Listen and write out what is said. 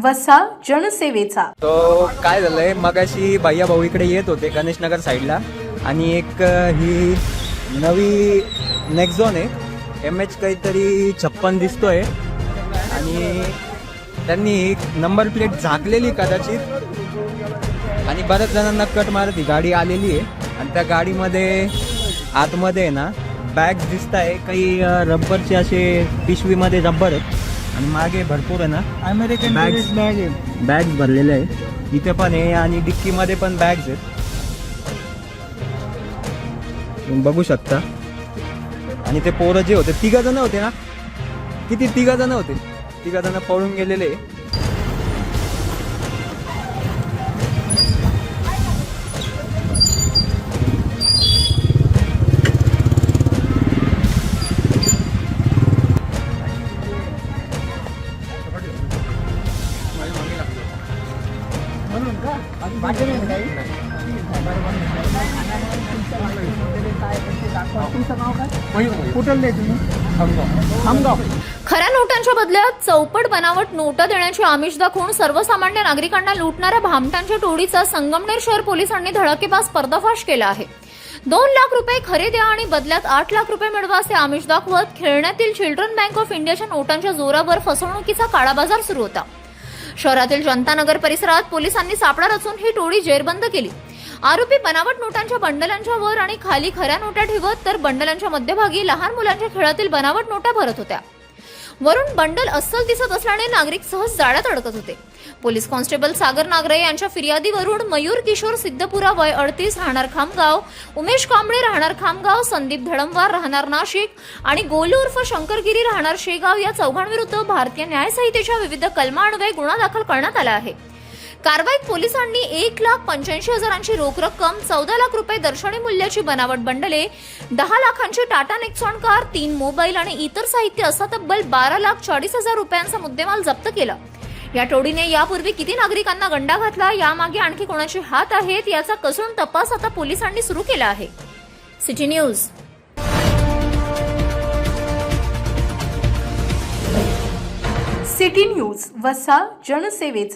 वसा जनसेवेचा. तो काय झालंय, मगाशी भैया भाऊ इकडे येत होते गणेश नगर साईडला आणि एक ही नवी नेक्झॉन आहे MH काहीतरी 56 दिसतोय आणि त्यांनी नंबर प्लेट झाकलेली कदाचित आणि बऱ्याच जणांना कट मारत ही गाडी आलेली आहे आणि त्या गाडीमध्ये आतमध्ये आहे ना बॅग्स दिसत आहे, काही रब्बरचे असे पिशवीमध्ये रब्बर आहेत आणि मागे भरपूर आहे ना अमेरिकन बॅग्स भरलेले आहे. इथे पण आहे आणि डिक्कीमध्ये पण बॅग्स आहेत, तुम्ही बघू शकता. आणि ते पोरं जे होते 3 जण होते ना, किती 3 जण होते, 3 जण पळून गेलेले. खऱ्या नोटांच्या बदल्यात चौपट बनावट नोटा देण्याची आमिष दाखवून सर्वसामान्य नागरिकांना लुटणाऱ्या भामटांच्या टोळीचा संगमनेर शहर पोलिसांनी धडाकेबाज पर्दाफाश केला आहे. 2 लाख रुपये खरे द्या आणि बदल्यात 8 लाख रुपये मिळवा असे आमिष दाखवत खेळण्यातील चिल्ड्रन बँक ऑफ इंडियाच्या नोटांच्या जोरावर फसवणुकीचा काळा बाजार सुरू होता. शहरातील जनता नगर परिसरात पोलिसांनी सापळा रचून ही टोळी जेरबंद केली. आरोपी बनावट नोटांच्या बंडलांच्या वर आणि खाली खऱ्या नोटा ठेवत तर बंडलांच्या मध्यभागी लहान मुलांच्या खेळातील बनावट नोटा भरत होत्या. वरून बंडल अस्सल दिसत असल्याने नागरिक सहज जाळ्यात अडकत होते. पोलीस कॉन्स्टेबल सागर नागरे यांच्या फिर्यादीवरून मयूर किशोर सिद्धपुरा वय 38 राहणार खामगाव, उमेश कांबळे राहणार खामगाव, संदीप धडमवार राहणार नाशिक आणि गोलू उर्फ शंकरगिरी राहणार शेगाव या चौघांविरुद्ध भारतीय न्याय संहितेच्या विविध कलमान्वये गुन्हा दाखल करण्यात आला आहे. कारवाईत पोलिसांनी 1,85,000ची रोख रक्कम, 14 लाख रुपये दर्शनी मूल्याची बनावट बंडले, 10 लाखांची टाटा नेक्सॉन कार, 3 मोबाईल आणि इतर साहित्य असा तब्बल 12,40,000 रुपयांचा मुद्देमाल जप्त केला. या टोळीने यापूर्वी किती नागरिकांना गंडा घातला, यामागे आणखी कोणाचे हात आहेत याचा कसून तपास आता पोलिसांनी सुरू केला आहे. City news. सिटी न्यूज वसा जनसेवेचा.